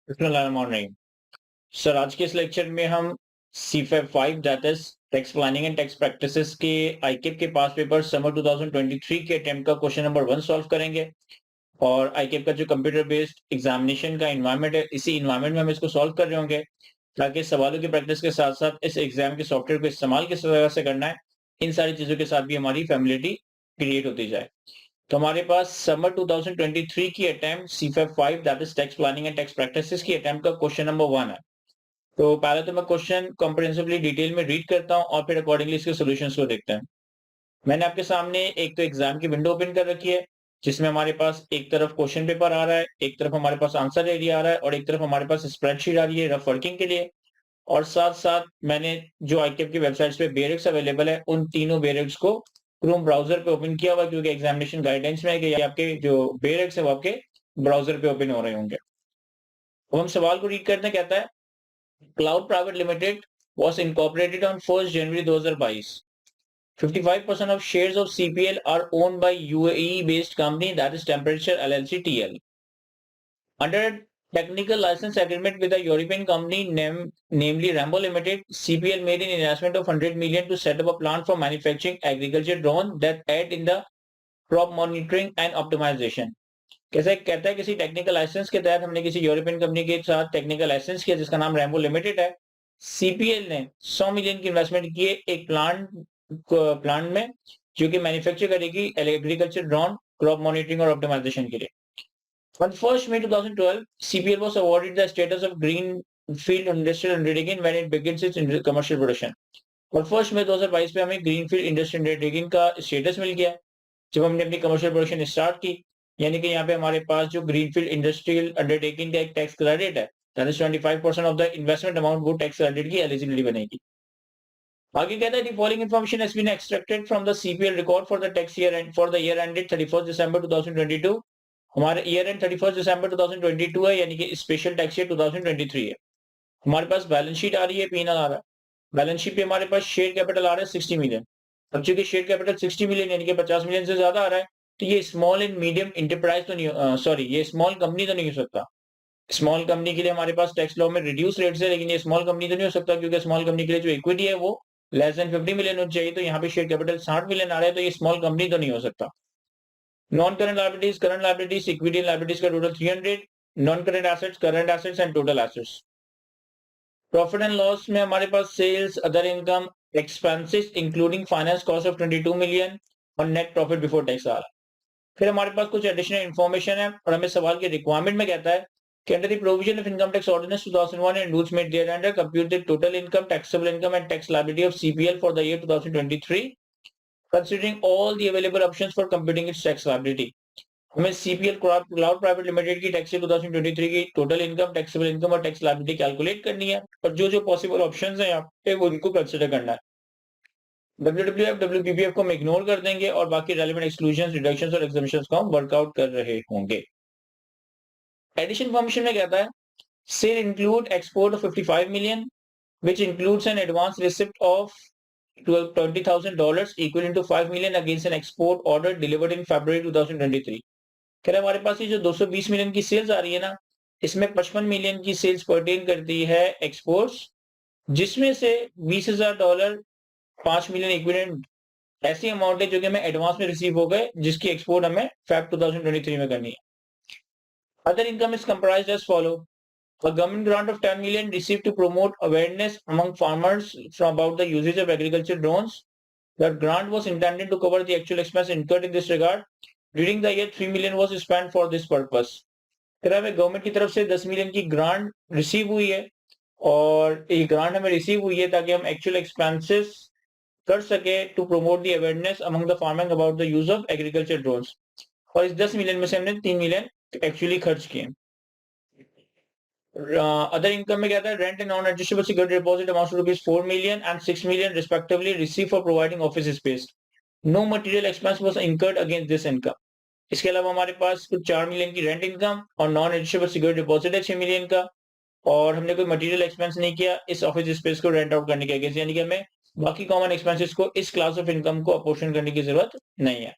बिस्मिल्लाहिर्रहमानिर्रहीम। सर आज के इस लेक्चर में हम सीफेब 5 that is tax planning and tax practices के आईकेप के पास पेपर समर 2023 के अटेम्प्ट का क्वेश्चन नंबर 1 सॉल्व करेंगे। और आईकेप का जो कंप्यूटर बेस्ड एग्जामिनेशन का एनवायरनमेंट है, इसी एनवायरनमेंट में हम इसको सॉल्व कर रहे होंगे ताकि सवालों की प्रैक्टिस के साथ साथ इस एग्जाम के सॉफ्टवेयर को इस्तेमाल किस तरह से करना है, इन सारी चीजों के साथ भी हमारी फैमिलिटी क्रिएट होती जाए। तो हमारे पास समर 2023 की attempt CFAP 5 that is tax planning and tax practices की अटेम्प्ट का क्वेश्चन नंबर 1 है। तो पहले तो मैं क्वेश्चन कॉम्प्रिहेंसिवली डिटेल में रीड करता हूँ और फिर अकॉर्डिंगली इसके सॉल्यूशंस को देखते हैं। मैंने आपके सामने एक तो एग्जाम की विंडो ओपन कर रखी है, जिसमें हमारे पास एक तरफ क्वेश्चन पेपर आ रहा है, एक तरफ हमारे पास आंसर एरिया आ रहा है और एक तरफ हमारे पास स्प्रेडशीट आ रही है रफ वर्किंग के लिए। और साथ साथ मैंने जो आईकेप की वेबसाइट्स पे बेरिक्स अवेलेबल है, उन तीनों बेरिक्स को क्रोम ब्राउजर पे ओपन किया हुआ, क्योंकि एग्जामिनेशन गाइडेंस में है कि आपके जो बेरिक्स है वो आपके ब्राउजर पे ओपन हो रहे होंगे। अब हम सवाल को रीड करते हैं। कहता है cloud private limited was incorporated on 1st January 2022. 55% of shares of CPL are owned by UAE-based company that is Temperature LLC TL. Under a technical license agreement with a European company namely Rambo Limited, CPL made an investment of 100 million to set up a plant for manufacturing agriculture drones that aid in the crop monitoring and optimization. कैसे कहता है, किसी technical licence के तहत हमने किसी European company के साथ टेक्निकल लाइसेंस किया जिसका नाम रैम्बो लिमिटेड है। सीपीएल ने 100 मिलियन की इन्वेस्टमेंट की है एक प्लांट में, जो कि मैन्युफैक्चर करेगी एग्रीकल्चर ड्रोन क्रॉप मॉनिटरिंग और ऑप्टिमाइजेशन के लिए। On 1st May 2012, CPL was awarded the status of Greenfield Industrial Undertaking when it begins its commercial production. और 1 मई 2022 पे हमें ग्रीनफील्ड इंडस्ट्रियल अंडरटेकिंग का स्टेटस मिल गया जब हमने अपनी कमर्शियल प्रोडक्शन स्टार्ट की। यानी कि यहाँ पे हमारे पास जो ग्रीनफील्ड इंडस्ट्रियल अंडरटेकिंग का एक टैक्स क्रेडिट है, that is 25% of the investment amount, वो टैक्स क्रेडिट की एलिजिबिलिटी बनेगी। आगे कहता है the following information has been extracted from the CPL record for the tax year and for the year ended 31 December 2022। हमारे year and 31 December 2022 है, यानी कि स्पेशल टैक्स ईयर 2023 है। हमारे पास बैलेंस शीट आ रही है, पीएनएल आ रहा है। बैलेंस शीट पे हमारे पास शेयर कैपिटल आ रहा है 60 मिलियन। अब चूंकि शेयर कैपिटल 60 मिलियन यानी कि 50 मिलियन से ज्यादा आ रहा है, तो ये स्मॉल एंड मीडियम इंटरप्राइज तो नहीं, सॉरी ये स्मॉल कंपनी तो नहीं हो सकता। स्मॉल कंपनी के लिए हमारे पास टैक्स लॉ में रिड्यूस रेट्स है, लेकिन ये स्मॉल कंपनी तो नहीं हो सकता, क्योंकि स्मॉल कंपनी के लिए जो इक्विटी है वो लेस देन 50 मिलियन होनी चाहिए। तो यहाँ पे शेयर कैपिटल 60 मिलियन आ रहा है, तो ये स्मॉल कंपनी तो नहीं हो सकता। Non current liabilities, current liabilities, equity liabilities का total 300, non current assets, current assets and total assets. Profit and loss में हमारे पास sales, other income, expenses including finance cost of 22 million और नेट प्रॉफिट बिफोर टैक्स आ रहा है। फिर हमारे पास कुछ एडिशनल इन्फॉर्मेशन है और हमें सवाल की रिक्वायरमेंट में कहता है कि under the provision of income tax ordinance 2001 and rules made thereunder compute the total income, taxable income and tax liability of CPL for the year 2023 considering all the available options for computing its tax liability. हमें CPL cloud private limited की tax 2023 की total income, taxable income और tax liability calculate करनी है और जो जो possible options हैं यहाँ पे वो उनको कंसीडर करना है। WWF, WPPF को हम इग्नोर कर देंगे और बाकी रेलेवेंट एक्सक्लूजन, रिडक्शंस और एग्जम्पशंस को हम वर्कआउट कर रहे होंगे। एडिशन इन्फॉर्मेशन में कहता है sale include export of 55 million which includes an advance receipt of $20,000 equivalent to 5 million against an export order delivered in February 2023। कह रहे हमारे पास ये जो 220 मिलियन की सेल्स आ रही है ना, इसमें 55 मिलियन की सेल्स पर्टेन करती है एक्सपोर्ट्स, जिसमें से $20,000 5 मिलियन इक्विवेलेंट ऐसी अमाउंट है जो कि हमें एडवांस में रिसीव हो गए, जिसकी एक्सपोर्ट हमें फेब 2023 में करनी है। Other income is comprised as follow: a government grant of 10 million received to promote awareness among farmers about the usage of agriculture drones. The grant was intended to cover the actual expense incurred in this regard. During the year 3 million was spent for this purpose. Government की तरफ से 10 million की grant receive हुई है और ये grant हमें receive हुई है ताकि हम एक्चुअल एक्सपेंसेस कर सके to promote the awareness among the farming about the use of agriculture drones. और इस 10 मिलियन में से हमने 3 मिलियन एक्चुअली खर्च किए। अदर इनकम में क्या था, rent and non adjustable security deposit amounts to rupees 4 million and 6 million respectively receive for providing office space. No material expense was incurred against this income. इसके अलावा हमारे पास कुछ 4 मिलियन की रेंट इनकम और नॉन एडजस्टेबल सिक्योरिटी डिपॉजिट है 6 million का, और हमने कोई मटेरियल एक्सपेंस नहीं किया इस ऑफिस स्पेस को रेंट आउट करने के अगेंस्ट, यानी कि हमें बाकी कॉमन एक्सपेंसेस को इस क्लास ऑफ इनकम को अपोर्शन करने की जरूरत नहीं है।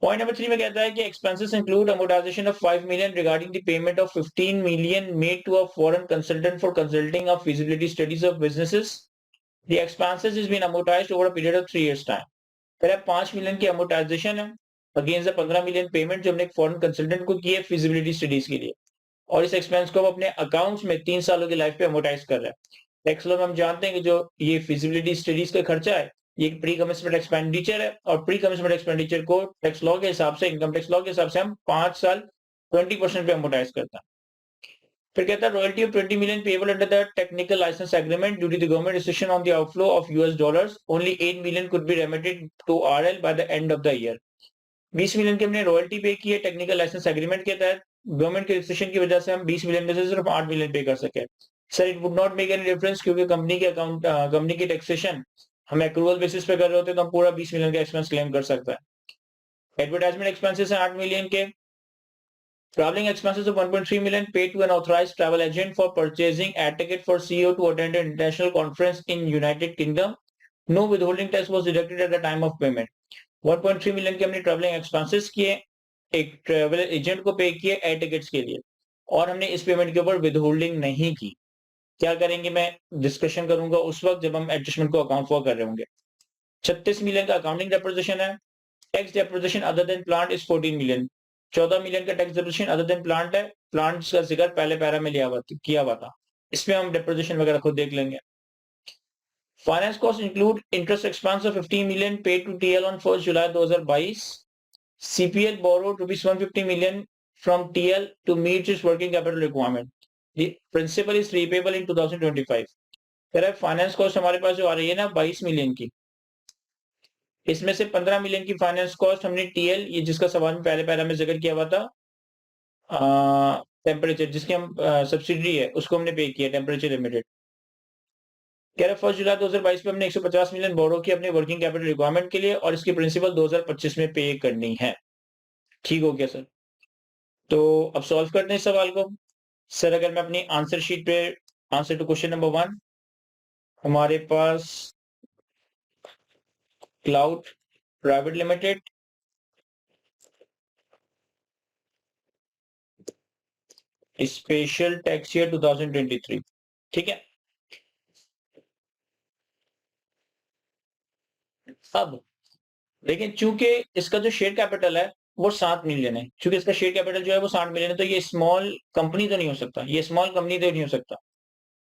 पॉइंट नंबर 3 में कहता है कि expenses include amortisation of 5 million regarding the payment of 15 million made to a foreign consultant for consulting of feasibility studies of businesses. The expenses is been amortised over a period of 3 years time. फिर 5 million की amortisation है against the 15 million payment जो हमने एक foreign consultant को की है feasibility studies के लिए, और इस एक्सपेंस को हम अपने अकाउंट्स में 3 सालों की लाइफ पे अमोर्टाइज कर रहे हैं। टैक्स लॉ में हम जानते हैं कि जो ये फिजिबिलिटी स्टडीज का खर्चा है ये प्री कमिटमेंट एक्सपेंडिचर है, और प्री कमिटमेंट एक्सपेंडिचर को टैक्स लॉ के हिसाब से, इनकम टैक्स लॉ के हिसाब से हम 5 साल 20% पे अमोर्टाइज करते हैं। फिर कहता है royalty of 20 million payable under the technical licence agreement due to the government decision on the outflow of US dollars, only 8 million could be remitted to RL by the end of the year. 20 million की हमने royalty पे की है technical licence agreement के तहत, government के decision की वजह से हम 20 मिलियन में से सिर्फ 8 मिलियन पे कर सके। Sir it would not make any difference क्योंकि कंपनी के अकाउंट कंपनी की टैक्सेशन हम एक्रूवल बेसिस पे कर रहे होते हैं तो हम पूरा 20 मिलियन का एक्सपेंस क्लेम कर सकता है। एडवर्टाइजमेंट एक्सपेंसेस है 8 मिलियन के। Traveling expenses of 1.3 million paid to an authorized travel agent for purchasing air ticket for CEO to attend an international conference in United Kingdom. No withholding tax was deducted at the time of payment. 1.3 million के हमने travelling expenses किए, एक travel agent को पे किए air tickets के लिए, और हमने इस पेमेंट के ऊपर विदहोल्डिंग नहीं की। क्या करेंगे मैं डिस्कशन करूंगा उस वक्त जब हम एडजस्टमेंट को अकाउंट फॉर कर रहे होंगे। 36 मिलियन का अकाउंटिंग डेप्रिसिएशन है। Tax depreciation other than plant is 14 million. 14 million का tax depreciation other than plant है। प्लांट्स का जिक्र पहले पैरा में किया हुआ था, इसमें हम डेप्रिसिएशन वगैरह खुद देख लेंगे। Finance cost include interest expense of 15 million paid to TL on 1 July 2022। CPL borrowed rupees 150 million from TL to meet its working capital requirement. The principal is repayable in 2025। कह रहा है फाइनेंस कॉस्ट हमारे पास जो आ रही है ना 22 million की, इसमें से 15 मिलियन की फाइनेंस कॉस्ट हमने टीएल, ये जिसका सवाल में पहले पैरा में जिक्र किया हुआ था, टेम्परेचर जिसकी हम सब्सिडी है उसको हमने पे किया, टेम्परेचर लिमिटेड। कह रहा है 1 जुलाई 2022 पे हमने 150 मिलियन बोरो की अपने वर्किंग कैपिटल रिक्वायरमेंट के लिए, और इसकी प्रिंसिपल 2025 में पे करनी है। ठीक हो गया सर? तो अब सॉल्व करते हैं इस सवाल को। सर अगर मैं अपनी आंसर शीट पे आंसर टू क्वेश्चन नंबर 1 हमारे पास cloud private limited special tax year 2023, ठीक है। अब लेकिन चूंकि इसका जो शेयर कैपिटल है वो 7 मिलियन है, चूंकि इसका शेयर कैपिटल जो है वो 60 मिलियन है, तो ये स्मॉल कंपनी तो नहीं हो सकता, ये स्मॉल कंपनी तो नहीं हो सकता।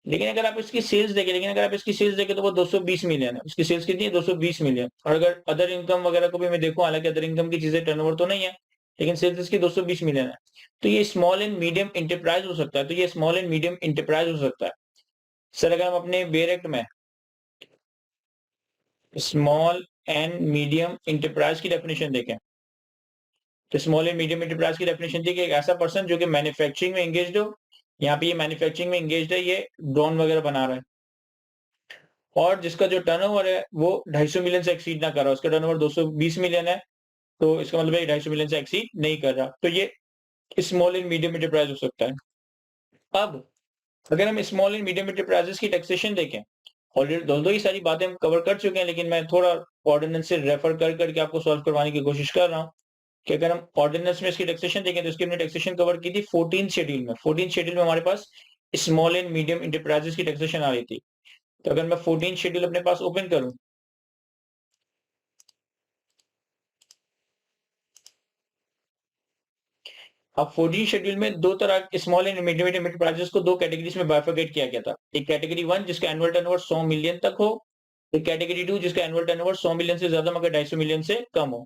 लेकिन अगर आप इसकी सेल्स देखें, तो वो 220 मिलियन है। उसकी सेल्स कितनी है? 220 मिलियन। और अगर अदर इनकम वगैरह को भी मैं देखूं, हालांकि अदर इनकम की चीजें टर्नओवर तो नहीं है, लेकिन सेल्स इसकी 220 मिलियन है, तो ये स्मॉल एंड मीडियम इंटरप्राइज हो सकता है। तो ये स्मॉल एंड मीडियम इंटरप्राइज हो सकता है। सर अगर हम अपने बेयर एक्ट में स्मॉल एंड मीडियम इंटरप्राइज की डेफिनेशन देखें, तो स्मॉल एंड मीडियम इंटरप्राइज की डेफिनेशन थी कि एक ऐसा पर्सन जो कि मैन्युफैक्चरिंग में एंगेज्ड हो, यहाँ पे ये मैन्युफैक्चरिंग में एंगेज्ड है, ये ड्रोन वगैरह बना रहा है, और जिसका जो टर्नओवर है वो 250 मिलियन से एक्सीड ना कर रहा, उसका टर्नओवर 220 मिलियन है, तो इसका मतलब है 250 मिलियन से एक्सीड नहीं कर रहा, तो ये स्मॉल एंड मीडियम इंटरप्राइज हो सकता है। अब अगर हम स्मॉल एंड मीडियम इंटरप्राइजेस की टैक्सेशन देखें, ऑलरेडी दोनों ही सारी बातें हम कवर कर चुके हैं, लेकिन मैं थोड़ा ऑर्डिनेंस से रेफर कर करके आपको सॉल्व करवाने की कोशिश कर रहा हूँ कि अगर हम ऑर्डिनेंस में इसकी टैक्सेशन देखें तो इसकी हमने टैक्सेशन कवर की थी 14 शेड्यूल में। 14 शेड्यूल में हमारे पास स्मॉल एंड मीडियम इंटरप्राइजेस की टैक्सेशन आ रही थी। तो अगर मैं 14 शेड्यूल अपने पास ओपन करूं, अब 14 शेड्यूल में दो तरह स्मॉल एंड मीडियम इंटरप्राइजेस को दो कैटेगरीज में बाइफरकेट किया गया था। एक कैटेगरी 1 जिसका एनुअल टर्नओवर 100 मिलियन तक हो, एक कैटेगरी 2 जिसका एनुअल टर्नओवर 100 मिलियन से ज्यादा मगर 250 मिलियन से कम हो।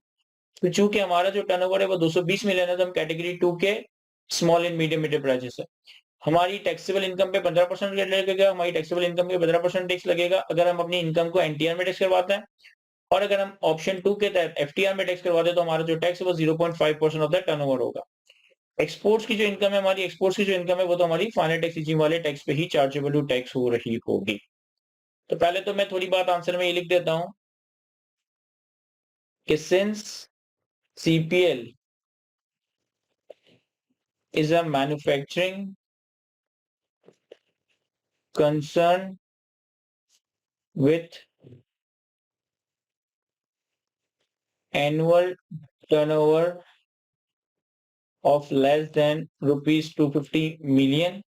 तो चूंकि हमारा जो टर्नओवर है वो 220 मिलियन है, तो हम कैटेगरी 2 के स्मॉल एंड मीडियम इंटरप्राइजेस है। हमारी टैक्सेबल इनकम पे 15% लगेगा, हमारी टैक्सेबल इनकम पे 15% टैक्स लगेगा अगर हम अपनी इनकम को एनटीआर में टैक्स करवाते हैं, और अगर हम ऑप्शन 2 के तहत एफटीआर में टैक्स करवाते हैं तो हमारा जो टैक्स है वो 0.5% ऑफ द टर्नओवर होगा। एक्सपोर्ट्स की जो इनकम है, हमारी एक्सपोर्ट्स की जो इनकम है वो तो हमारी फाइनल टैक्स रिजीम वाले टैक्स पे ही चार्जेबल टू टैक्स हो रही होगी। तो पहले तो मैं थोड़ी बात आंसर में ये लिख देता हूं कि since CPL is a manufacturing concern with annual turnover of less than rupees 250 million,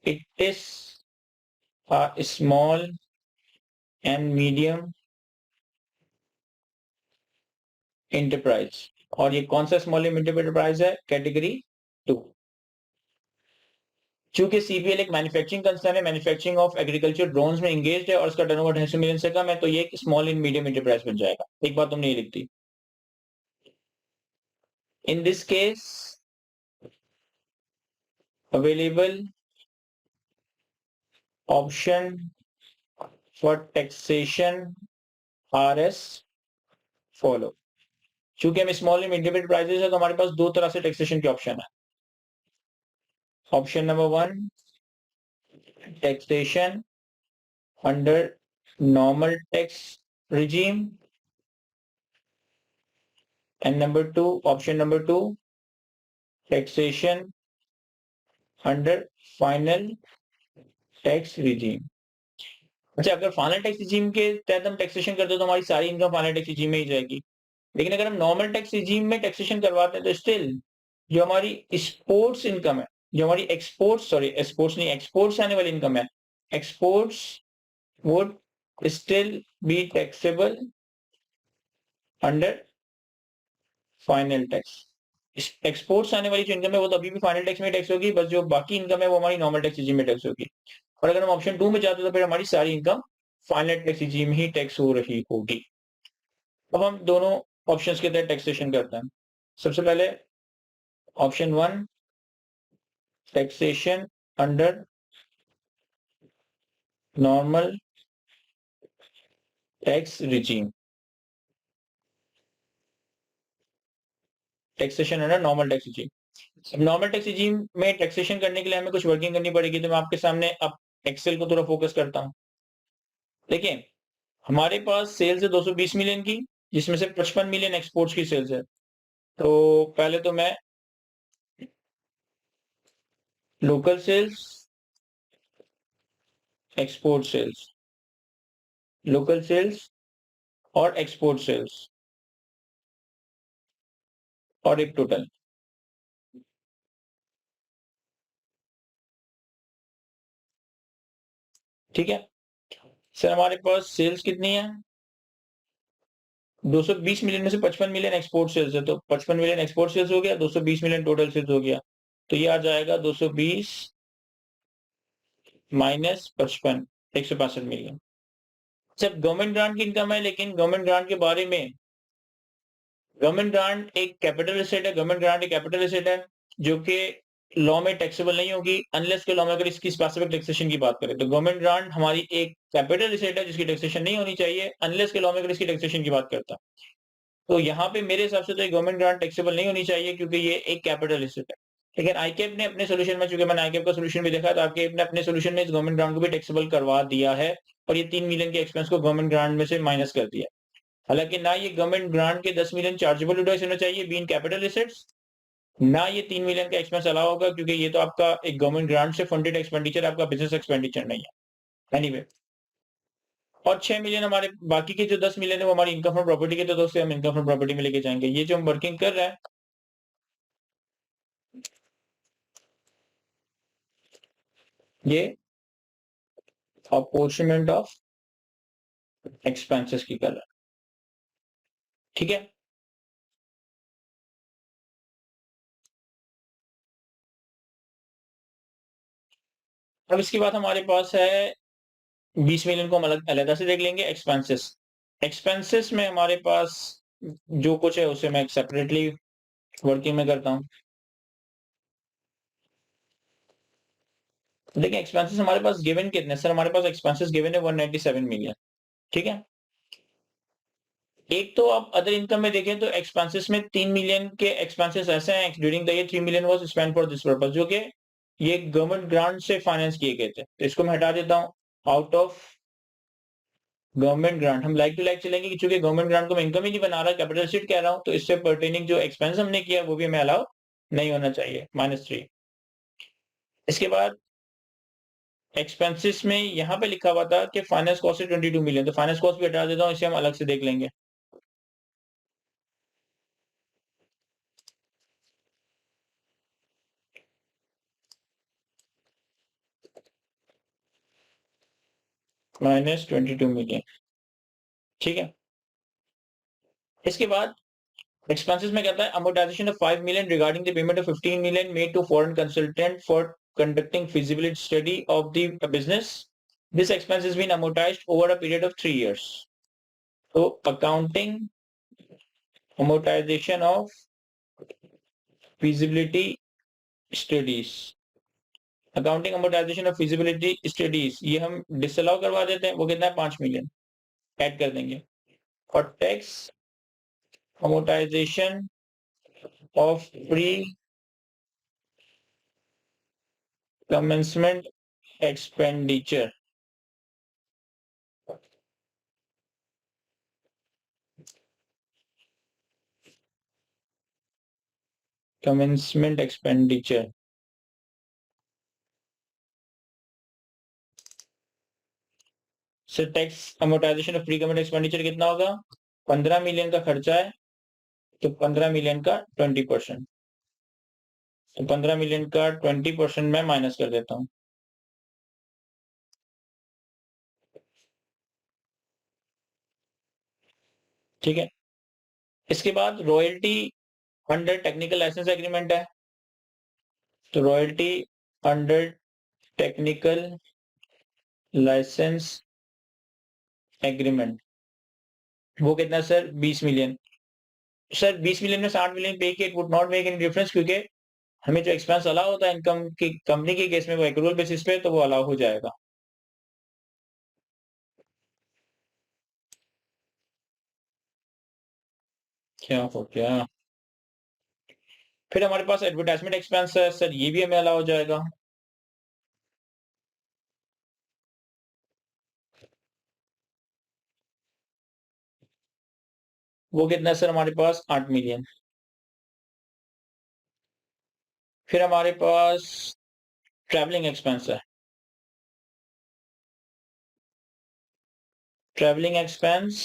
it is a small and medium enterprise। और ये कौन सा स्मॉल मीडियम एंटरप्राइज है? कैटेगरी 2। चूंकि सीपीएल एक मैन्युफैक्चरिंग कंसर्न है, मैन्युफैक्चरिंग ऑफ एग्रीकल्चर ड्रोन्स में engaged है और उसका टर्नओवर 250 मिलियन से कम है, तो ये एक स्मॉल एंड मीडियम एंटरप्राइज बन जाएगा। एक बात तुमने ये लिख दी। In this case available option for taxation are as follow. चूंकि हम स्मॉल एंड मीडियम एंटरप्राइजेस है तो हमारे पास दो तरह से टैक्सेशन के ऑप्शन है। Option number 1, taxation under normal tax regime, and number 2, option number 2, taxation under final tax regime। अच्छा, अगर फाइनल टैक्स रिजीम के तहत हम टैक्सेशन करते हैं तो हमारी सारी इनकम फाइनल टैक्स रिजीम में ही जाएगी। लेकिन अगर हम नॉर्मल टैक्स रिजीम में टैक्सेशन करवाते हैं तो स्टिल जो हमारी स्पोर्ट्स इनकम है, जो हमारी एक्सपोर्ट्स नहीं, एक्सपोर्ट्स आने वाली इनकम है, exports would still be taxable under final tax. Exports आने वाली जो इनकम है वो तो अभी भी फाइनल टैक्स में टैक्स होगी, बस जो बाकी इनकम है वो हमारी नॉर्मल टैक्स रिजीम में टैक्स होगी। और अगर हम ऑप्शन 2 में जाते तो फिर हमारी सारी इनकम फाइनल टैक्स रिजीम ही टैक्स हो रही होगी। अब हम दोनों ऑप्शंस के तहत टैक्सेशन करते हैं। सबसे पहले option 1, taxation under normal tax regime. Taxation under normal tax regime. Normal tax regime में टैक्सेशन करने के लिए हमें कुछ वर्किंग करनी पड़ेगी, तो मैं आपके सामने अब एक्सेल को थोड़ा फोकस करता हूं। देखिए, हमारे पास सेल्स है 220 मिलियन की, जिसमें से 55 मिलियन एक्सपोर्ट्स की सेल्स है। तो पहले तो मैं local sales, export sales, local sales और एक्सपोर्ट सेल्स और एक टोटल। ठीक है सर, हमारे पास सेल्स कितनी है? 220 मिलियन में से 55 मिलियन एक्सपोर्ट सेल्स है, तो 55 मिलियन एक्सपोर्ट सेल्स हो गया, 220 मिलियन टोटल सेल्स हो गया, तो ये आ जाएगा 220 माइनस 55, 165 मिलियन। जब गवर्नमेंट ग्रांट की इनकम है, लेकिन गवर्नमेंट ग्रांट के बारे में, गवर्नमेंट ग्रांट एक कैपिटल एसेट है, गवर्नमेंट ग्रांट एक कैपिटल एसेट है जो कि लॉ में टैक्सेबल नहीं होगी अनलेस के लॉ में अगर इसकी स्पेसिफिक टैक्सेशन की बात करें। तो गवर्नमेंट ग्रांट हमारी एक कैपिटल एसेट है जिसकी टैक्सेशन नहीं होनी चाहिए अनलेस के लॉ में अगर इसकी टैक्सेशन की बात करता। तो यहाँ पे मेरे हिसाब से तो गवर्नमेंट ग्रांट टैक्सेबल नहीं होनी चाहिए क्योंकि ये एक कैपिटल एसेट है। लेकिन आईकेप ने अपने सोल्यूशन में, चूंकि मैंने आईकेप का सोल्यूशन भी देखा, तो आईकेप ने अपने सोल्यूशन में इस गवर्नमेंट ग्रांट को भी टैक्सेबल करवा दिया है और ये 3 मिलियन के एक्सपेंस को गवर्नमेंट ग्रांट में से माइनस कर दिया। हालांकि ना ये गवर्नमेंट ग्रांट के 10 मिलियन चार्जेबल यूटिलाइज होना चाहिए बीइंग कैपिटल एसेट्स, ना ये 3 मिलियन का एक्सपेंस अलाउ होगा क्योंकि ये तो आपका एक गवर्नमेंट ग्रांट से फंडेड एक्सपेंडिचर, आपका बिजनेस एक्सपेंडिचर नहीं है। एनीवे, और 6 मिलियन हमारे बाकी के जो 10 मिलियन है वो हमारी इनकम फ्रॉम प्रॉपर्टी के, तो दोस्तों हम इनकम फ्रॉम प्रॉपर्टी में लेके जाएंगे। ये जो हम वर्किंग कर रहे हैं, ये अपॉर्चुमेंट ऑफ एक्सपेंसेस की कर रहा है। ठीक है, अब इसके बाद हमारे पास है 20 मिलियन को हम अलग अलग से देख लेंगे। एक्सपेंसेस, एक्सपेंसेस में हमारे पास जो कुछ है उसे मैं सेपरेटली वर्किंग में करता हूं। देखिए, एक्सपेंसेस हमारे पास गिवन कितने सर? हमारे पास एक्सपेंसेस गिवन है 197 मिलियन। ठीक है, एक तो आप अदर इनकम में देखें तो एक्सपेंसेस में 3 मिलियन के एक्सपेंसेस ऐसे हैं during the year 3 million was spent for this purpose, जो कि ये गवर्नमेंट ग्रांट से फाइनेंस किए गए थे। तो इसको मैं हटा देता हूं आउट ऑफ गवर्नमेंट ग्रांट। हम लाइक टू लाइक चलेंगे कि चूंकि गवर्नमेंट ग्रांट को मैं इनकम ही नहीं बना रहा, कैपिटल शीट कह रहा हूं, तो इससे पर्टेनिंग जो एक्सपेंस हमने किया वो भी हमें अलाउ नहीं होना चाहिए, -3। इसके बाद एक्सपेंसेस में यहाँ पे लिखा हुआ था कि फाइनेंस कॉस्ट है 22 मिलियन, तो फाइनेंस कॉस्ट भी हटा देता हूँ, इसे हम अलग से देख लेंगे। Minus 22 million. ठीक है, इसके बाद एक्सपेंसेस में कहता है amortisation of 5 million regarding the payment of 15 million made to foreign consultant for conducting feasibility study of the business. This expense has been amortised over a period of 3 years. तो accounting amortisation of feasibility studies, accounting amortisation of feasibility studies ये हम disallow करवा देते हैं, वो कितना है 5 million add कर देंगे। और tax amortisation of pre commencement expenditure, commencement expenditure से tax amortisation of pre comment expenditure कितना होगा? 15 मिलियन का खर्चा है तो 15 मिलियन का 20%, तो 15 मिलियन का 20% मैं माइनस कर देता हूं। ठीक है, इसके बाद royalty under technical licence agreement है, तो royalty under technical licence agreement वो कितना सर? 20 मिलियन। सर 20 मिलियन में 60 मिलियन पे किए, it would not make any difference, क्योंकि हमें जो एक्सपेंस अलाउ होता है इनकम की कंपनी के केस में वो एक्रूअल बेसिस पे, तो वो अलाउ हो जाएगा। क्या हो गया? फिर हमारे पास एडवर्टाइजमेंट एक्सपेंस है सर, ये भी हमें अलाउ हो जाएगा। वो कितना है सर हमारे पास? 8 मिलियन। फिर हमारे पास ट्रैवलिंग एक्सपेंस है, ट्रैवलिंग एक्सपेंस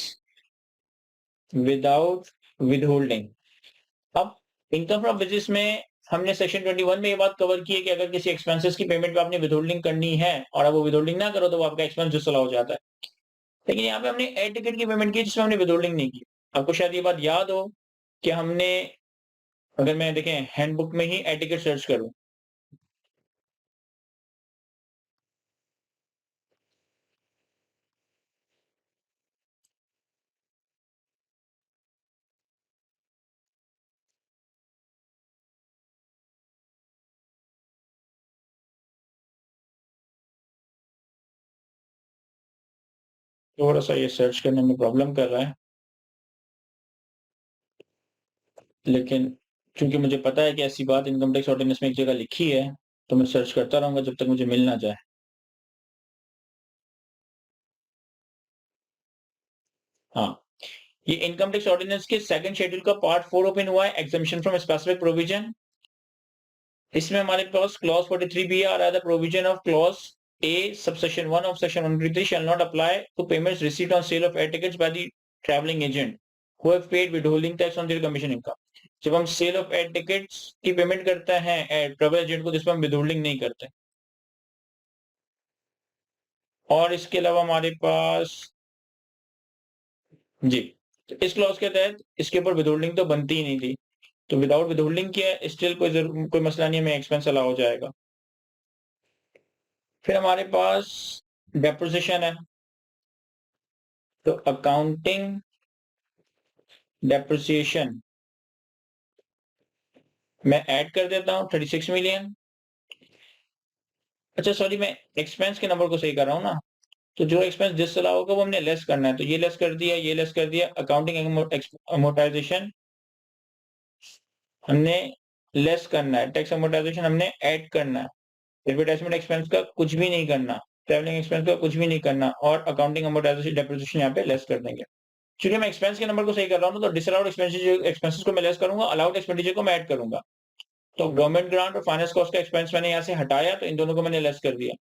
विदाउट विदहोल्डिंग। अब इनकम फ्रॉम बिजनेस में हमने सेक्शन 21 में ये बात कवर की है कि अगर किसी एक्सपेंसेस की पेमेंट पे आपने विदहोल्डिंग करनी है और आप वो विदहोल्डिंग ना करो तो वो आपका एक्सपेंस डिसअलाउ हो जाता है। लेकिन यहाँ पे हमने एयर टिकट की पेमेंट की जिसमें हमने विदहोल्डिंग नहीं की। आपको शायद ये बात याद हो कि हमने, अगर मैं देखें हैंडबुक में ही एयर टिकट सर्च करूं, थोड़ा सा ये सर्च करने में प्रॉब्लम कर रहा है, लेकिन क्योंकि मुझे पता है कि ऐसी बात इनकम टैक्स ऑर्डिनेंस में एक जगह लिखी है, तो मैं सर्च करता रहूंगा जब तक मुझे मिल ना जाए। हाँ, ये इनकम टैक्स ऑर्डिनेंस के सेकंड शेड्यूल का पार्ट 4 ओपन हुआ है, एग्जम्पशन फ्रॉम स्पेसिफिक प्रोविजन। इसमें हमारे पास क्लॉज 43 भी आ रहा है, the provision of clause A subsection 1 of section 123 shall not apply to payments received on sale of air tickets by the traveling agent who have paid withholding tax on their commission income। जब हम cell of air tickets की payment करते हैं travel agent को, जिसमें हम withholding नहीं करते। और इसके अलावा हमारे पास जी, तो इस क्लॉज के तहत इसके ऊपर विदहोल्डिंग तो बनती ही नहीं थी, तो विदाउट विदहोल्डिंग किया स्टिल कोई मसला नहीं, हमें एक्सपेंस अलाउ हो जाएगा। फिर हमारे पास डेप्रिसिएशन है, तो अकाउंटिंग डेप्रिसिएशन मैं ऐड कर देता हूँ 36 मिलियन। अच्छा सॉरी, मैं एक्सपेंस के नंबर को सही कर रहा हूँ ना, तो जो एक्सपेंस डिसअलाउ होगा वो हमने लेस करना है, तो ये लेस कर दिया, ये लेस कर दिया। अकाउंटिंग अमोर्टाइजेशन हमने लेस करना है, टैक्स अमोर्टाइजेशन हमने ऐड करना है, एडवर्टाइजमेंट एक्सपेंस का कुछ भी नहीं करना, ट्रैवलिंग एक्सपेंस का कुछ भी नहीं करना, और अकाउंटिंग अमोर्टाइजेशन डेप्रिसिएशन यहाँ पे लेस कर देंगे। चूंकि मैं एक्सपेंस के नंबर को सही कर रहा हूँ तो डिसअलाउड एक्सपेंसेस को मैं लेस करूंगा, अलाउड एक्सपेंडिचर को मैं ऐड करूंगा। तो गवर्नमेंट ग्रांट और फाइनेंस कॉस्ट का एक्सपेंस मैंने यहाँ से हटाया, तो इन दोनों को मैंने लेस कर दिया।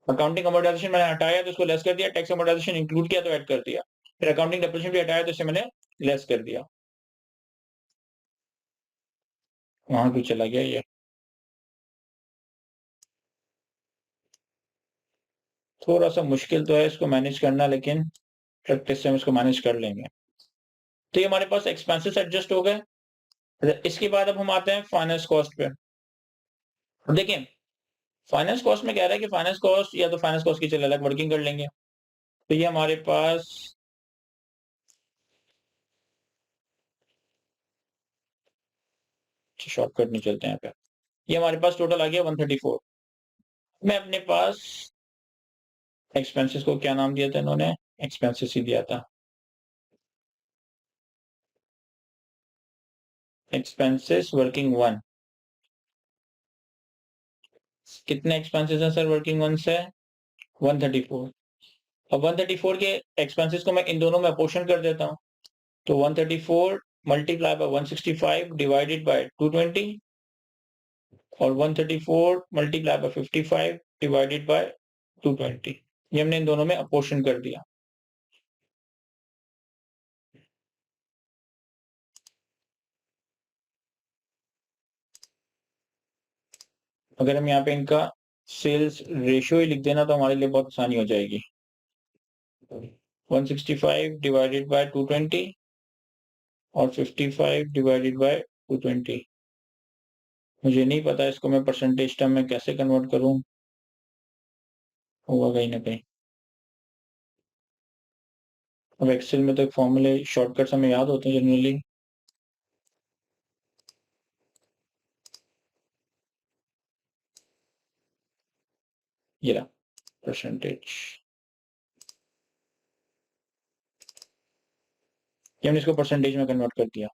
अकाउंटिंग अमोर्टाइजेशन मैंने हटाया तो इसको लेस कर दिया, टैक्स अमोर्टाइजेशन इंक्लूड किया तो ऐड कर दिया, फिर अकाउंटिंग डेप्रिसिएशन भी हटाया तो इसे मैंने लेस कर दिया। वहां क्यों चला गया ये? थोड़ा सा मुश्किल तो है इसको मैनेज करना, लेकिन प्रैक्टिस से हम इसको मैनेज कर लेंगे। तो ये हमारे पास एक्सपेंसेस एडजस्ट हो गए। इसके बाद अब हम आते हैं फाइनेंस कॉस्ट पे। देखिए, फाइनेंस कॉस्ट में कह रहा है कि फाइनेंस कॉस्ट या तो फाइनेंस कॉस्ट की चलिए अलग वर्किंग कर लेंगे। तो ये हमारे पास शॉर्टकट नहीं चलते हैं यहाँ पे। ये हमारे पास टोटल आ गया 134। मैं अपने पास एक्सपेंसेस को क्या नाम दिया था इन्होंने? एक्सपेंसेस ही दिया था। Expenses working 1। कितने एक्सपेंसेस हैं सर वर्किंग 1 से? 134। अब 134 के एक्सपेंसेस को मैं इन दोनों में अपोर्शन कर देता हूँ। तो 134 मल्टीप्लाई बाय 165 डिवाइडेड बाय 220 और 134 मल्टीप्लाई बाय 55 डिवाइडेड बाय 220। ये हमने इन दोनों में अपोर्शन कर दिया। अगर हम यहाँ पे इनका सेल्स रेशियो ही लिख देना तो हमारे लिए बहुत आसानी हो जाएगी। 165 डिवाइडेड बाय 220 और 55 डिवाइडेड बाय 220। मुझे नहीं पता इसको मैं परसेंटेज टर्म में कैसे कन्वर्ट करूं, होगा कहीं ना कहीं। अब एक्सेल में तो फॉर्मूले शॉर्टकट्स हमें याद होते हैं जनरली। ये रहा परसेंटेज। ये हमने इसको परसेंटेज में कन्वर्ट कर दिया।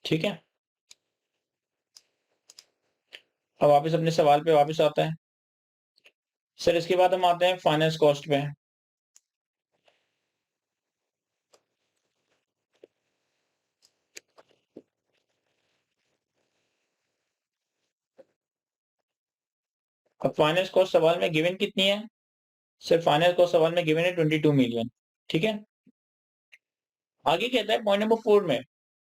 ठीक है, अब वापस अपने सवाल पे वापस आता है सर। इसके बाद हम आते हैं फाइनेंस कॉस्ट पे। अब फाइनेंस कॉस्ट सवाल में गिवन कितनी है? सर फाइनेंस कॉस्ट सवाल में गिवन है 22 मिलियन। ठीक है, आगे कहता है पॉइंट नंबर 4 में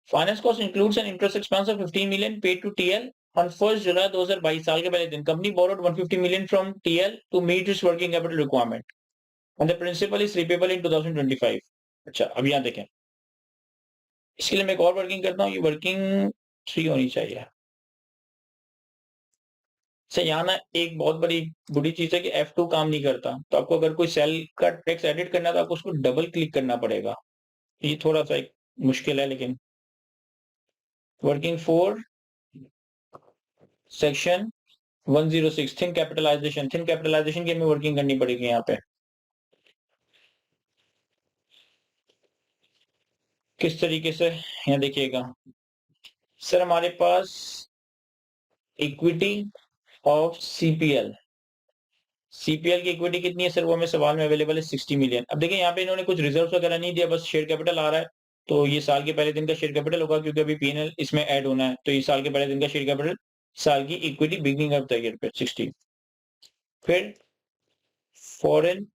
finance cost includes an interest expense of 15 million paid to TL on 1 July 2022 साल के पहले दिन। Company borrowed 150 million from TL to meet its working capital requirement and the principal is repayable in 2025। अच्छा, अब यहाँ देखें, इसके लिए मैं एक और वर्किंग करता हूँ। ये वर्किंग 3 होनी चाहिए। से यहाँ ना एक बहुत बड़ी बुरी चीज है कि F2 काम नहीं करता। तो आपको अगर कोई सेल का टेक्स्ट एडिट करना है तो आपको उसको डबल क्लिक करना पड़ेगा। ये थोड़ा सा एक मुश्किल है, लेकिन working 4 section 106 think capitalisation. Think capitalisation की हमें वर्किंग करनी पड़ेगी यहाँ पे। किस तरीके से, यहाँ देखिएगा सर, हमारे पास इक्विटी ऑफ सीपीएल। सीपीएल की इक्विटी कितनी है सर? वो हमें सवाल में अवेलेबल है 60 मिलियन। अब देखिए यहाँ पे इन्होंने कुछ रिजर्व वगैरह नहीं दिया, बस शेयर कैपिटल आ रहा है। तो ये साल के पहले दिन का शेयर कैपिटल होगा, क्योंकि अभी पीएनएल इसमें ऐड होना है। तो ये साल के पहले दिन का शेयर कैपिटल, साल की equity beginning of the year पे 60। फिर फॉरेन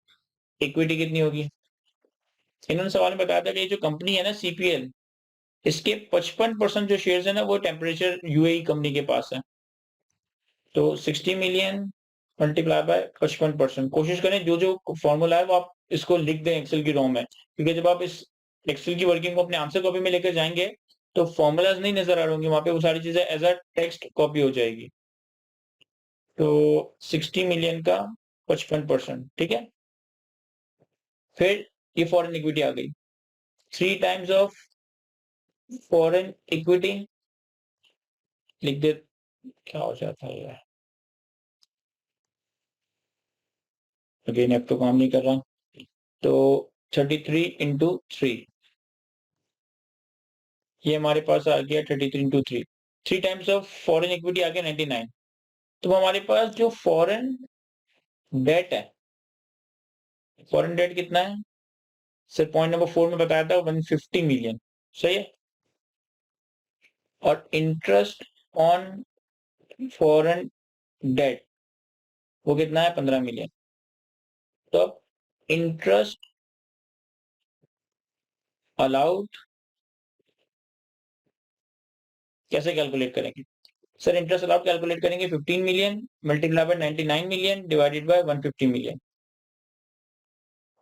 इक्विटी कितनी होगी? इन्होंने सवाल में बताया था कि ये जो कंपनी है ना सीपीएल, इसके 55% जो शेयर्स है ना वो टेम्परेचर यूएई कंपनी के पास है। तो 60 मिलियन मल्टीप्लाई बाय 55%। कोशिश करें जो जो फॉर्मूला है वो आप इसको लिख दें एक्सेल की रो में, क्योंकि जब आप इस एक्सेल की वर्किंग को अपने आंसर कॉपी में लेकर जाएंगे तो फॉर्मूलाज नहीं नजर आ रहे होंगे वहां पे, वो सारी चीजें एज अ टेक्स्ट कॉपी हो जाएगी। तो 60 मिलियन का 55%। ठीक है, फिर ये फॉरेन इक्विटी आ गई। 3 टाइम्स ऑफ फॉरेन इक्विटी लिख दे, क्या हो जाता है यार? अगेन अब तो काम नहीं कर रहा। तो 33 इंटू 3, ये हमारे पास आ गया 33 into 3। 3 times of foreign equity आ गया 99। तो हमारे पास जो फॉरेन डेट है, फॉरेन डेट कितना है सर? पॉइंट नंबर 4 में बताया था 150 मिलियन, सही है। और इंटरेस्ट ऑन फॉरेन डेट वो कितना है? 15 मिलियन। तो अब इंटरेस्ट अलाउड कैसे कैलकुलेट करेंगे सर? इंटरेस्ट अलाउड कैलकुलेट करेंगे 15 million multiply bye 99 million divided by 150 million.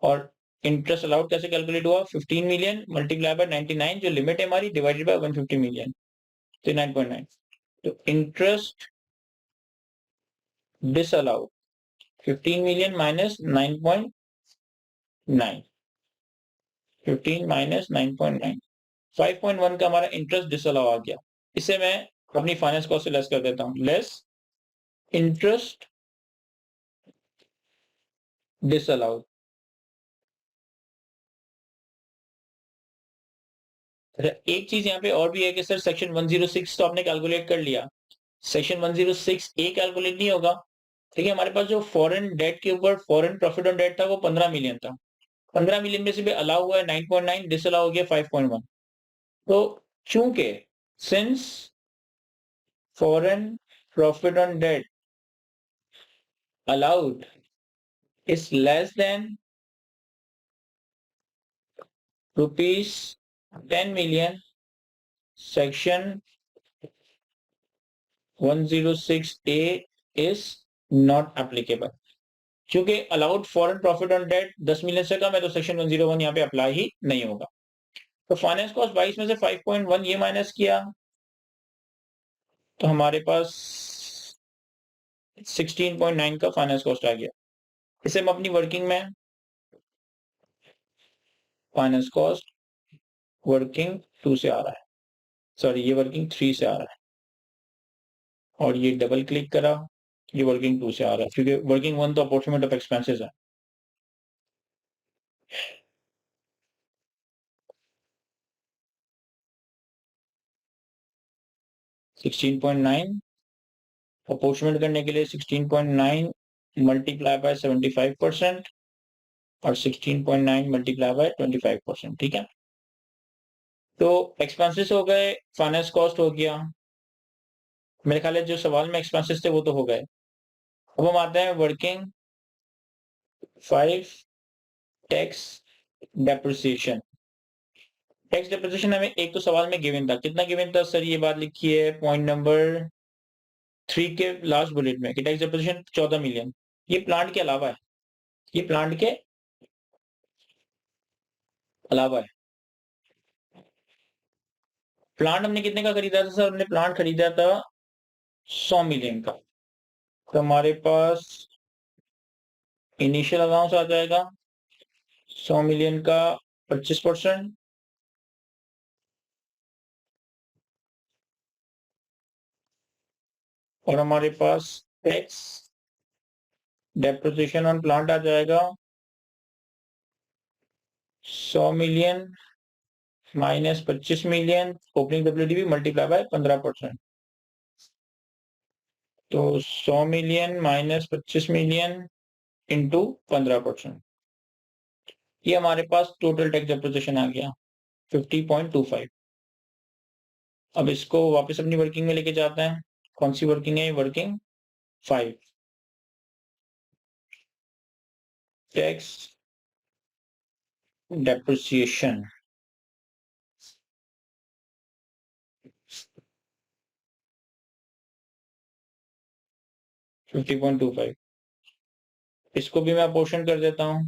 और इंटरेस्ट अलाउड कैसे कैलकुलेट हुआ? 15 मिलियन मल्टीप्लाई बाय 99 जो लिमिट है हमारी डिवाइडेड बाय 150 मिलियन, तो 9.9। तो interest disallowed 15 million minus 9.9, 15 minus 9.9, 5.1 का हमारा इंटरेस्ट डिसअलाउ आ गया। इसे मैं अपनी फाइनेंस कॉस्ट से लेस कर देता हूं, लेस इंटरेस्ट डिसअलाउड। एक चीज यहाँ पे और भी है कि सर सेक्शन 106 तो आपने कैलकुलेट कर लिया, सेक्शन 106 ए कैलकुलेट नहीं होगा। ठीक है, हमारे पास जो फॉरेन डेट के ऊपर फॉरेन प्रॉफिट ऑन डेट था वो 15 मिलियन था। 15 मिलियन में से भी अलाउ हुआ है 9.9, डिसअलाउ हो गया 5.1। तो चूंकि since foreign profit on debt allowed is less than rupees 10 million, section 106A is not applicable। क्योंकि allowed foreign profit on debt 10 million से कम है तो सेक्शन 101 यहाँ पे अप्लाई ही नहीं होगा। तो फाइनेंस कॉस्ट 22 में से 5.1 ये माइनस किया तो हमारे पास 16.9 का फाइनेंस कॉस्ट आ गया। इसे हम अपनी वर्किंग में फाइनेंस कॉस्ट वर्किंग 2 से आ रहा है, सॉरी ये वर्किंग 3 से आ रहा है, और ये डबल क्लिक करा, ये वर्किंग 2 से आ रहा है क्योंकि वर्किंग 1 तो अपॉर्चुनिटी ऑफ एक्सपेंसेस है। 16.9 अपॉर्चुनिटी करने के लिए 16.9 मल्टीप्लाई बाय 75% और 16.9 मल्टीप्लाई बाय 25%। ठीक है, तो एक्सपेंसेस हो गए, फाइनेंस कॉस्ट हो गया। मेरे ख्याल है जो सवाल में एक्सपेंसेस थे वो तो हो गए। अब हम आते हैं working 5 tax depreciation. Tax depreciation हमें एक तो सवाल में गिवन था, कितना गिवन था सर? ये बात लिखी है पॉइंट नंबर 3 के लास्ट बुलेट में कि टैक्स डेप्रिसिएशन 14 मिलियन। ये प्लांट के अलावा है, ये प्लांट के अलावा है। प्लांट हमने कितने का खरीदा था सर? हमने प्लांट खरीदा था 100 मिलियन का। तो हमारे पास इनिशियल अलाउंस आ जाएगा 100 मिलियन का 25%, और हमारे पास टैक्स डेप्रिसिएशन ऑन प्लांट आ जाएगा 100 million minus 25 million opening WDP multiply by 15%। तो 100 मिलियन माइनस 25 मिलियन इंटू 15%, ये हमारे पास टोटल टैक्स डेप्रिसिएशन आ गया 50.25। अब इसको वापस अपनी वर्किंग में लेके जाते हैं। कौन सी वर्किंग है? वर्किंग 5 टैक्स डेप्रिसिएशन 50.25, इसको भी मैं अपोर्शन कर देता हूं।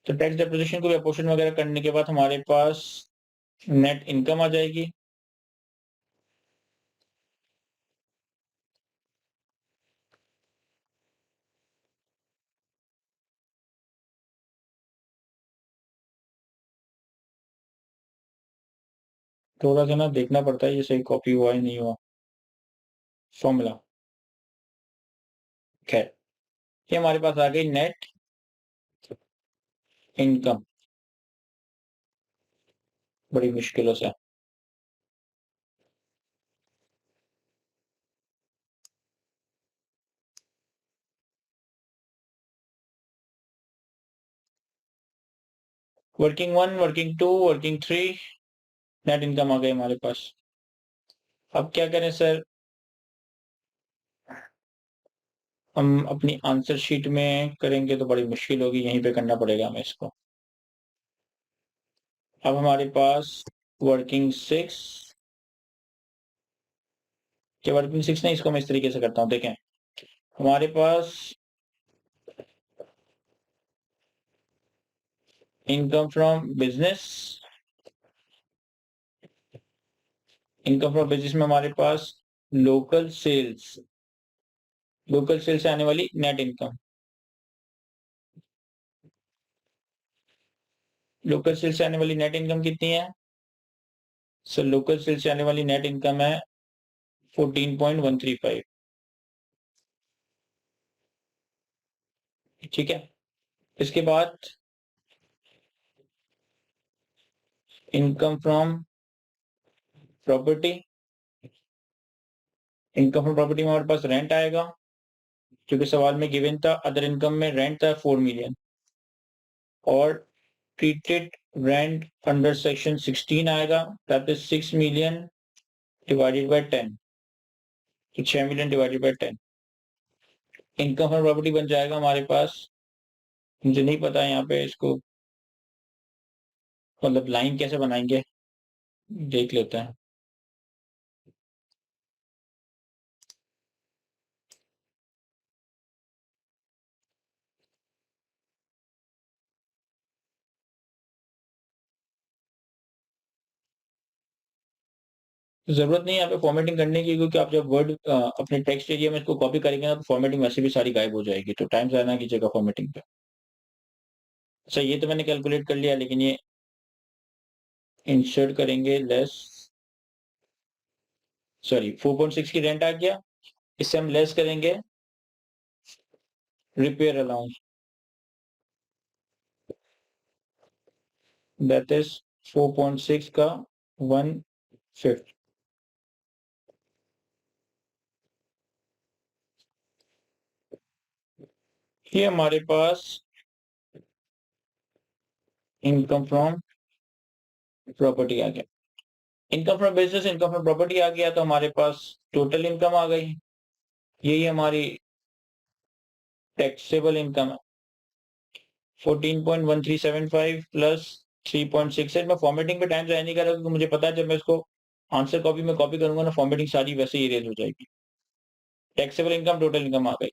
तो टैक्स डेप्रिसिएशन को भी अपोर्शन वगैरह करने के बाद हमारे पास नेट इनकम आ जाएगी। थोड़ा सा ना देखना पड़ता है ये सही कॉपी हुआ है नहीं हुआ फॉर्मूला। खैर, ये हमारे पास आ गई नेट इनकम बड़ी मुश्किलों से। Working 1, working 2, working 3, net income आ गई हमारे पास। अब क्या करें सर? हम अपनी आंसर शीट में करेंगे तो बड़ी मुश्किल होगी, यहीं पे करना पड़ेगा हमें इसको। अब हमारे पास वर्किंग 6 क्या वर्किंग 6 नहीं, इसको मैं इस तरीके से करता हूँ, देखें। हमारे पास income from business, income from business में हमारे पास लोकल सेल्स, लोकल सेल से आने वाली नेट इनकम, लोकल सेल से आने वाली नेट इनकम कितनी है? सर लोकल सेल से आने वाली नेट इनकम है 14.135। ठीक है, इसके बाद income from property, income from property में हमारे पास रेंट आएगा, क्योंकि सवाल में गिवन था अदर इनकम में रेंट था 4 मिलियन, और ट्रीटेड रेंट अंडर सेक्शन 16 आएगा, that is 6 million divided by 10, तो 6 million divided by 10। Income from property बन जाएगा हमारे पास, मुझे नहीं पता यहाँ पे इसको मतलब लाइन कैसे बनाएंगे, देख लेते हैं। जरूरत नहीं है यहाँ पे फॉर्मेटिंग करने की, क्योंकि आप जब वर्ड अपने टेक्स्ट एरिया में इसको कॉपी करेंगे ना, तो फॉर्मेटिंग वैसे भी सारी गायब हो जाएगी, तो टाइम ज़्यादा ना कीजिएगा फॉर्मेटिंग पे। अच्छा, ये तो मैंने कैलकुलेट कर लिया, लेकिन ये इंसर्ट करेंगे लेस, सॉरी 4.6 की रेंट आ गया, इससे हम लेस करेंगे रिपेयर अलाउंस, दैट इज 4.6 का 1/5। ये हमारे पास इनकम फ्रॉम प्रॉपर्टी आ गया, income from business, income from property आ गया, तो हमारे पास टोटल इनकम आ गई, यही हमारी टैक्सेबल इनकम है 14.1375 प्लस 3.68। मैं फॉर्मेटिंग पे टाइम ज़ाया नहीं कर रहा, क्योंकि मुझे पता है जब मैं इसको आंसर कॉपी में कॉपी करूंगा ना, फॉर्मेटिंग सारी वैसे ही इरेज हो जाएगी। टैक्सेबल इनकम टोटल इनकम आ गई।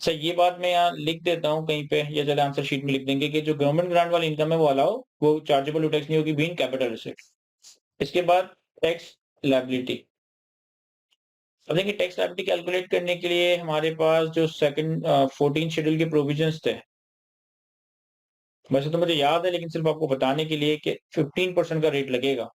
अच्छा, ये बात मैं यहाँ लिख देता हूँ कहीं पे, या चले आंसर शीट में लिख देंगे कि जो गवर्नमेंट ग्रांट वाली इनकम है वो अलाउ, वो चार्जेबल टैक्स नहीं होगी बीइंग कैपिटल एसेट। इसके बाद टैक्स लायबिलिटी। अब देखिए, टैक्स लायबिलिटी कैलकुलेट करने के लिए हमारे पास जो सेकंड 14 शेड्यूल के प्रोविजंस थे, वैसे तो मुझे याद है, लेकिन सिर्फ आपको बताने के लिए कि 15% का रेट लगेगा।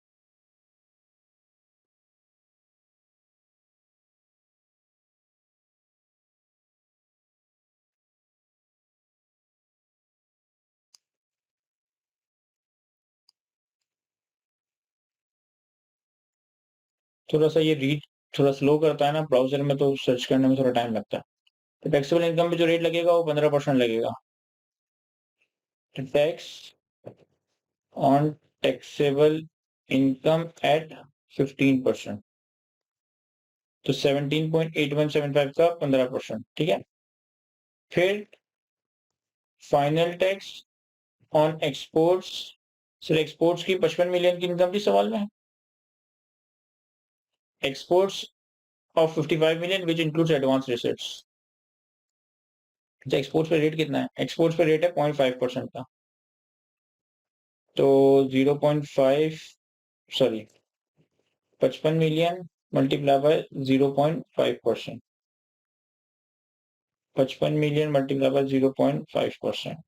थोड़ा-सा ये रीड थोड़ा स्लो करता है ना ब्राउज़र में, तो सर्च करने में थोड़ा टाइम लगता है। तो टैक्सेबल इनकम पे जो रेट लगेगा वो 15% लगेगा। तो tax on taxable income eight 15%, तो 17.8175 का 15%, ठीक है? फिर final tax on exports, sir exports की 55 मिलियन की इनकम थी सवाल में। Exports of 55 million which includes advance receipts. अच्छा, एक्सपोर्ट्स पे रेट कितना है? एक्सपोर्ट्स पे रेट है 0.5% का। तो 0.5, sorry 55 million multiply by 0.5%, 55 million multiply by 0.5%।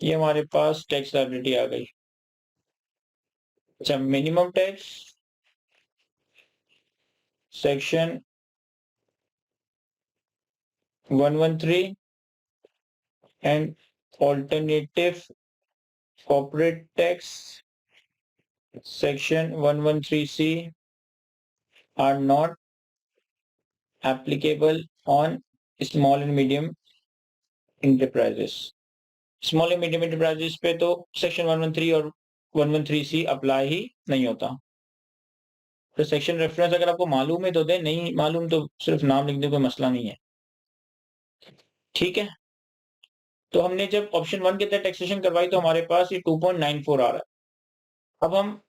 ये हमारे पास टैक्स लायबिलिटी आ गई। अच्छा, minimum tax section 113 and alternative corporate tax section 113C are not applicable on small and medium enterprises. Small and medium enterprises पे तो सेक्शन 113 और 113C apply ही नहीं होता। तो सेक्शन रेफरेंस अगर आपको मालूम है तो दें, नहीं मालूम तो सिर्फ नाम लिख दें, कोई मसला नहीं है। ठीक है, तो हमने जब ऑप्शन 1 के तहत टैक्सेशन करवाई तो हमारे पास ये 2.94 आ रहा है। अब हम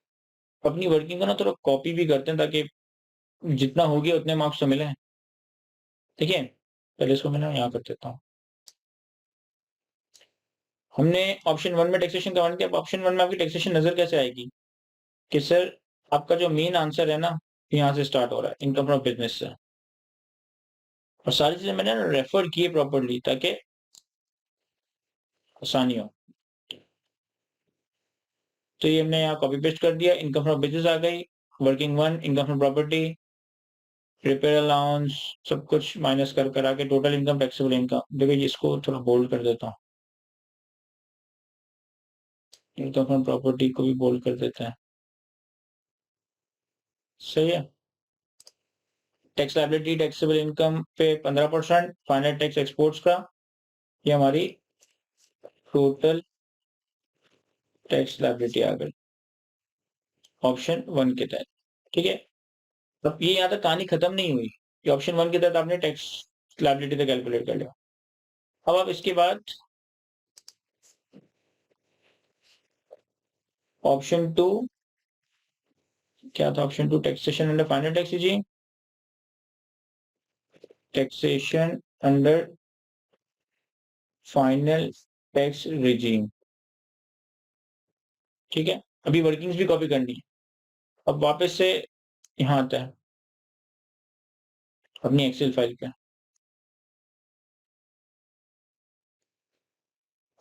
अपनी वर्किंग को ना थोड़ा कॉपी भी करते हैं ताकि जितना हो गया उतने मार्क्स तो मिले। देखिए, पहले इसको मैं ना यहाँ कर देता हूँ। हमने ऑप्शन 1 में टैक्सेशन करवानी थी। अब ऑप्शन 1 में आपकी टैक्सेशन नजर कैसे आएगी कि सर आपका जो मेन आंसर है ना, यहाँ से स्टार्ट हो रहा है, इनकम फ्रॉम बिजनेस से। और सारी चीजें मैंने रेफर की प्रॉपरली ताकि आसानी हो। तो ये हमने यहाँ कॉपी पेस्ट कर दिया, इनकम फ्रॉम बिजनेस आ गई, working 1, income from property, repair allowance, सब कुछ माइनस कर कर आके टोटल इनकम, टैक्सेबल इनकम। देखिए इसको थोड़ा बोल्ड कर देता हूँ, इनकम फ्रॉम प्रॉपर्टी को भी बोल्ड कर देते हैं। सही है। टैक्स लायबिलिटी टैक्सेबल इनकम पे 15%, फाइनल टैक्स एक्सपोर्ट्स का, ये हमारी टोटल टैक्स लायबिलिटी आ गई ऑप्शन 1 के तहत। ठीक है, अब ये यहाँ तक कहानी खत्म नहीं हुई कि ऑप्शन 1 के तहत आपने टैक्स लायबिलिटी तो कैलकुलेट कर लिया। अब आप इसके बाद ऑप्शन 2 क्या था? Option 2 taxation under final tax जी, taxation under final tax regime. ठीक है, अभी वर्किंग्स भी कॉपी करनी है। अब वापस से यहाँ आता है अपनी एक्सेल फाइल पे।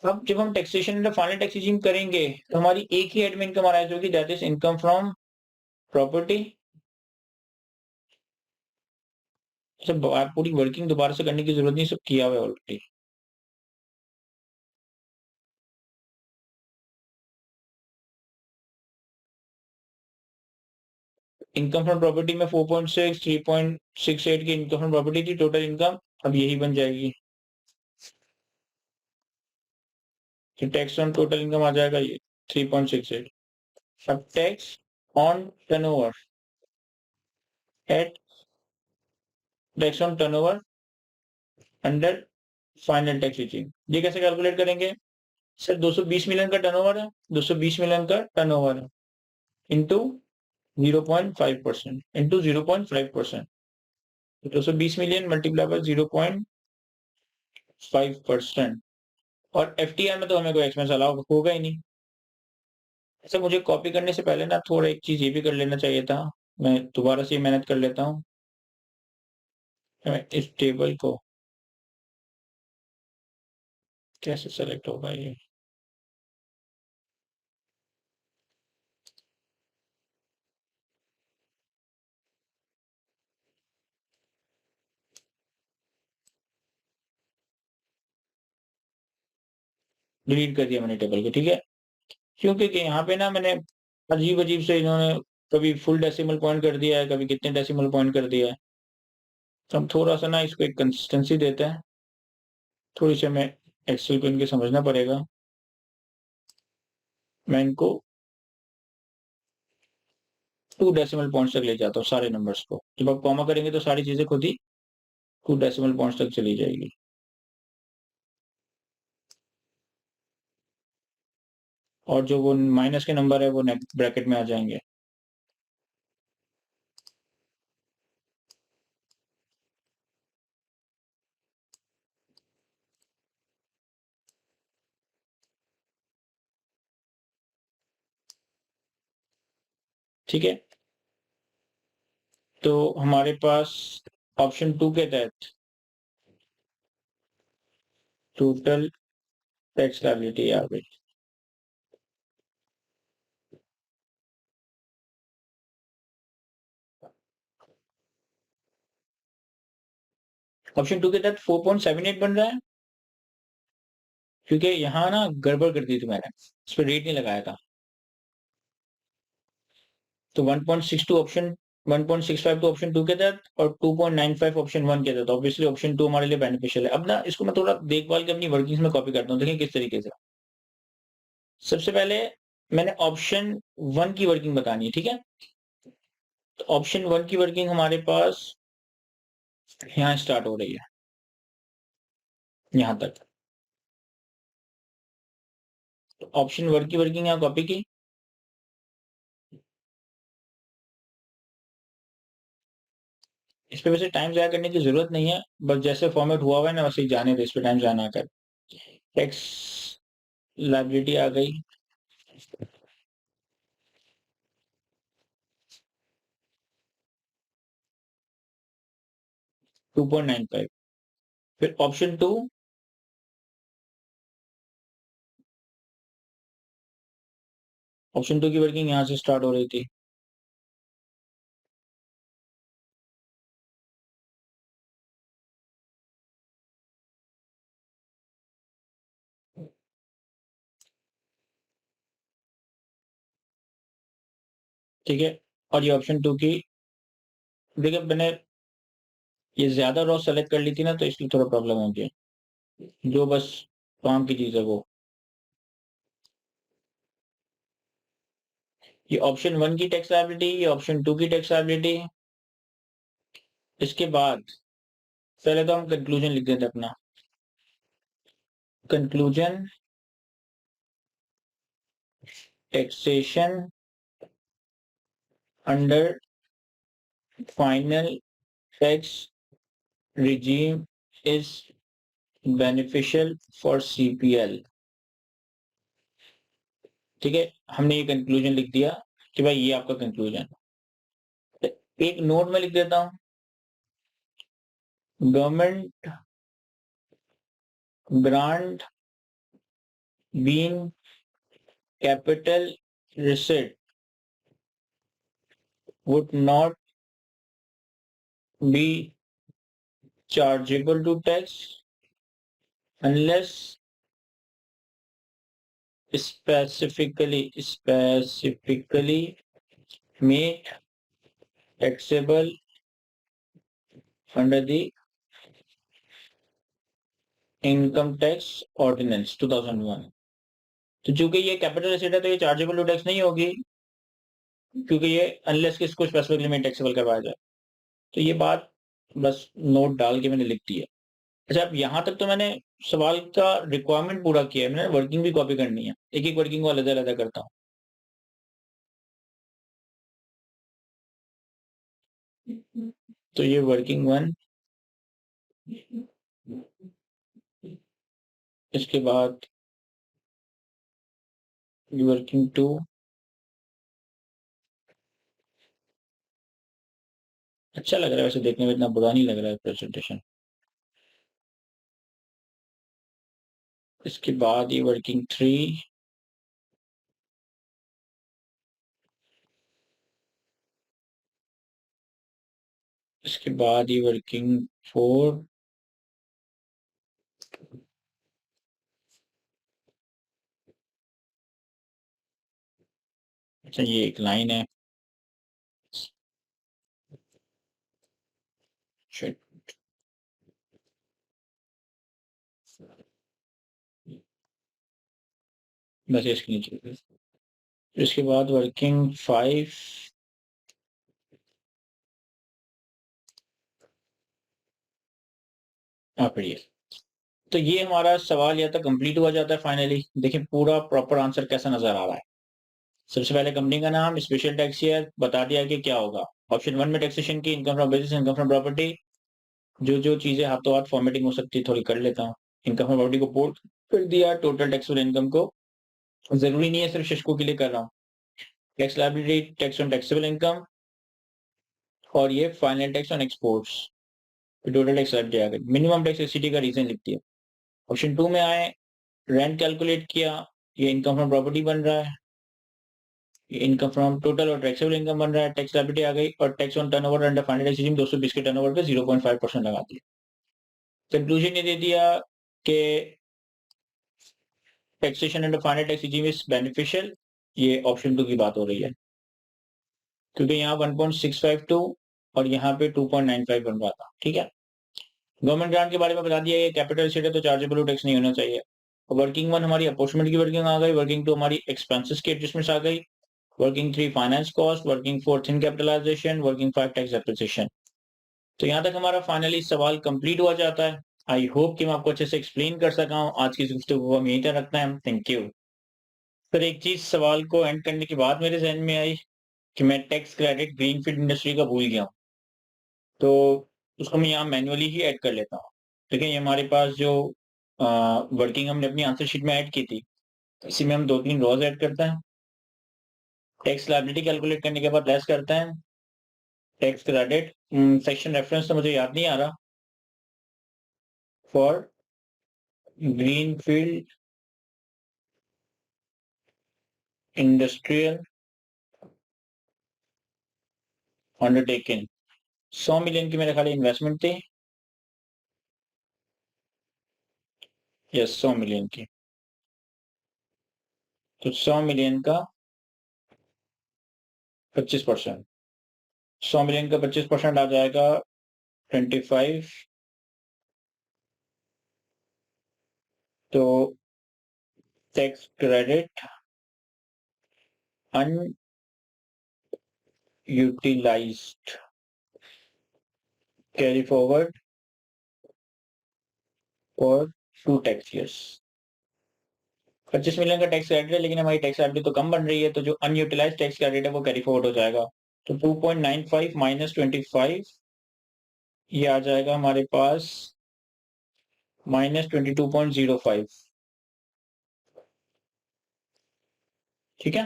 अब जब हम taxation under final tax regime करेंगे तो हमारी एक ही हेड में इनकम अराइज होगी, that is income from property. सब पूरी वर्किंग दोबारा से करने की जरूरत नहीं, सब किया हुआ है ऑलरेडी। इनकम फ्रॉम प्रॉपर्टी में 4.6, 3.68 की इनकम फ्रॉम प्रॉपर्टी थी टोटल इनकम, अब यही बन जाएगी। टैक्स ऑन टोटल इनकम आ जाएगा ये 3.68। अब tax on turnover at tax on turnover under final tax regime, ये कैसे कैलकुलेट करेंगे? सर 220 मिलियन का टर्नओवर है, 220 मिलियन का टर्नओवर है into 0.5% into 0.5%, 220 million multiply by 0.5%। और एफटीआर में तो हमें कोई एक्सपेंस अलाउ होगा ही नहीं। ऐसे मुझे कॉपी करने से पहले ना थोड़ा एक चीज ये भी कर लेना चाहिए था। मैं दोबारा से मेहनत कर लेता हूँ। मैं इस टेबल को कैसे सेलेक्ट होगा ये? डिलीट कर दिया मैंने टेबल को। ठीक है, क्योंकि यहाँ पे ना मैंने अजीब अजीब से इन्होंने कभी फुल डेसिमल पॉइंट कर दिया है, कभी कितने डेसिमल पॉइंट कर दिया है। तो हम थोड़ा सा ना इसको एक कंसिस्टेंसी देते हैं। थोड़ी सी हमें एक्सेल को इनके समझना पड़ेगा। मैं इनको 2 डेसिमल पॉइंट्स तक ले जाता हूँ सारे नंबर्स को। जब आप कॉमा करेंगे तो सारी चीजें खुद ही 2 डेसिमल पॉइंट्स तक चली जाएगी। और जो वो माइनस के नंबर है वो ब्रैकेट में आ जाएंगे। ठीक है, तो हमारे पास ऑप्शन 2 के तहत टोटल टैक्स लायबिलिटी आ गई। ऑप्शन 2 के तहत 4.78 बन रहा है, क्योंकि यहाँ ना गड़बड़ कर दी थी मैंने, इस पर रेट नहीं लगाया था। तो 1.62 ऑप्शन 1.65 तो ऑप्शन 2 के तहत और 2.95 ऑप्शन 1 के तहत। ऑब्वियसली ऑप्शन 2 हमारे लिए बेनिफिशियल है। अब ना इसको मैं थोड़ा देखभाल के अपनी वर्किंग्स में कॉपी करता हूँ। देखिए किस तरीके से। सबसे पहले मैंने ऑप्शन 1 की वर्किंग बतानी है, ठीक है। तो ऑप्शन 1 की वर्किंग हमारे पास यहाँ स्टार्ट हो रही है, यहाँ तक। तो ऑप्शन 1 की वर्किंग यहाँ कॉपी की, इस पे वैसे टाइम ज़ाया करने की ज़रूरत नहीं है, बस जैसे फॉर्मेट हुआ हुआ है ना वैसे ही जाने दो, इस पे टाइम ज़ाया ना कर। टैक्स लायबिलिटी आ गई, 2.95। फिर ऑप्शन 2, ऑप्शन 2 की वर्किंग यहाँ से स्टार्ट हो रही थी, ठीक है। और ये ऑप्शन 2 की, देखिए मैंने ये ज़्यादा रो सेलेक्ट कर ली थी ना, तो इसलिए थोड़ा प्रॉब्लम हो गया। जो बस काम की चीज़ है वो। ये ऑप्शन 1 की टैक्स लायबिलिटी, ये ऑप्शन 2 की टैक्स लायबिलिटी। इसके बाद पहले तो हम कंक्लूजन लिख देते हैं अपना। Conclusion taxation under final tax regime is beneficial for CPL। ठीक है, हमने ये कंक्लूजन लिख दिया कि भाई ये आपका कंक्लूजन। एक नोट में लिख देता हूं, government grant being capital receipt would not be chargeable to tax unless specifically made taxable under the income tax ordinance 2001। तो चूंकि ये कैपिटल एसेट है तो ये चार्जेबल टू टैक्स नहीं होगी, क्योंकि ये अनलेस कि इसको स्पेसिफिकली में टैक्सेबल करवाया जाए। तो ये बात बस नोट डाल के मैंने लिख दी है। अच्छा, अब यहाँ तक तो मैंने सवाल का रिक्वायरमेंट पूरा किया है, मैंने वर्किंग भी कॉपी करनी है, एक एक वर्किंग को अलग अलग करता हूँ। तो ये वर्किंग 1, इसके बाद वर्किंग 2, अच्छा लग रहा है वैसे देखने में, इतना बुरा नहीं लग रहा है प्रेजेंटेशन। इसके बाद ये वर्किंग 3, इसके बाद ये वर्किंग 4, अच्छा ये एक लाइन है, Shit. बस इसके नीचे। इसके बाद वर्किंग 5, पढ़िए। तो ये हमारा सवाल या तो कंप्लीट हुआ जाता है फाइनली। देखिए पूरा प्रॉपर आंसर कैसा नजर आ रहा है। सबसे पहले कंपनी का नाम, स्पेशल टैक्स ईयर, बता दिया कि क्या होगा। ऑप्शन 1 में टैक्सेशन की, income from business, income from property, जो जो चीजें हाथों हाथ फॉर्मेटिंग हो सकती है थोड़ी कर लेता हूँ। इनकम फ्रॉम प्रॉपर्टी को पोर्ट कर दिया, टोटल टैक्सेबल इनकम को, जरूरी नहीं है सिर्फ शिशको के लिए कर रहा हूँ। Tax liability, tax on taxable income, और ये final tax on exports, total tax liability. Minimum tax SCT का रीजन लिख दिया। ऑप्शन 2 में आए, रेंट कैलकुलेट किया, ये इनकम फ्रॉम प्रॉपर्टी बन रहा है, ये इनकम फ्रॉम टोटल और टैक्सेबल इनकम बन रहा है, टैक्स लायबिलिटी आ गई, और tax on turnover under final tax regime 220 के टर्नओवर पे 0.5% लगा दिया। कंक्लूजन ये दे दिया कि taxation under final tax regime is beneficial, ये ऑप्शन 2 की बात हो रही है, क्योंकि यहाँ 1.652 और यहाँ पे 2.95 बन रहा था। ठीक है, गवर्नमेंट ग्रांट के बारे में बता दिया, ये कैपिटल एसेट है तो चार्जेबल टैक्स नहीं होना चाहिए। वर्किंग 1 हमारी अपॉर्चुनिटी की वर्किंग आ गई, वर्किंग 2 हमारी एक्सपेंसेस की एडजस्टमेंट्स आ गई, working 3 finance cost, working 4 thin capitalisation, working 5 tax appreciation. तो यहाँ तक हमारा फाइनली सवाल कंप्लीट हुआ जाता है। आई होप कि मैं आपको अच्छे से एक्सप्लेन कर सका हूँ। आज की इस गुफ्तगू को हम यहीं तक रखते हैं। Thank you. फिर एक चीज सवाल को एंड करने के बाद मेरे जहन में आई कि मैं टैक्स क्रेडिट ग्रीनफील्ड इंडस्ट्री का भूल गया हूँ, तो उसको मैं यहाँ मैन्युअली ही ऐड कर लेता हूँ। देखिए ये हमारे पास जो वर्किंग हमने अपनी आंसर शीट में ऐड की थी, इसी में हम 2-3 रोज ऐड करते हैं। टैक्स लायबिलिटी कैलकुलेट करने के बाद लेस करते हैं टैक्स क्रेडिट। सेक्शन रेफरेंस तो मुझे याद नहीं आ रहा। For greenfield industrial undertaking 100 million की मेरे ख्याल इन्वेस्टमेंट थी। यस, 100 मिलियन की। तो 100 मिलियन का 25%, 100 मिलियन का 25% आ जाएगा 25। तो tax credit unutilised carry forward for 2 tax years. 25 million का टैक्स क्रेडिट है, लेकिन हमारी टैक्स लायबिलिटी तो कम बन रही है, तो जो अनयूटिलाइज्ड टैक्स क्रेडिट है वो कैरी फॉरवर्ड हो जाएगा। तो 2.95 माइनस 25 ये आ जाएगा हमारे पास -22.05। ठीक है।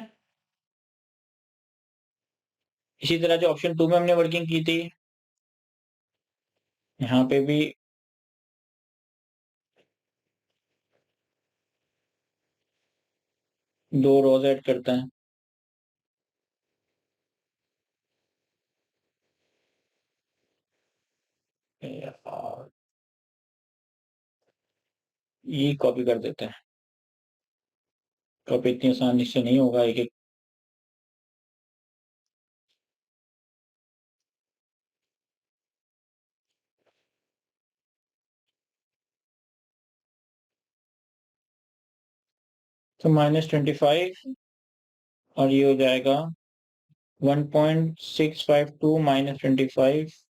इसी तरह जो ऑप्शन 2 में हमने वर्किंग की थी, यहाँ पे भी 2 रोज ऐड करते हैं। यार, ये कॉपी कर देते हैं। कॉपी इतनी आसानी से नहीं होगा एक एक। तो -25 और ये हो जाएगा 1.652 माइनस 25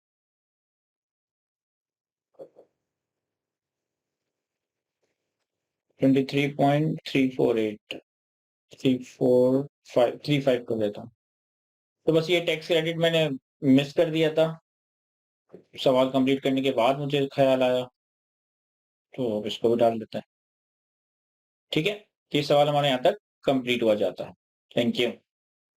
23.348 3435 कर देता हूँ। तो बस ये टैक्स क्रेडिट मैंने मिस कर दिया था, सवाल कंप्लीट करने के बाद मुझे ख्याल आया, तो अब इसको भी डाल देते हैं। ठीक है, ये सवाल हमारे यहाँ तक कंप्लीट हुआ जाता है। Thank you.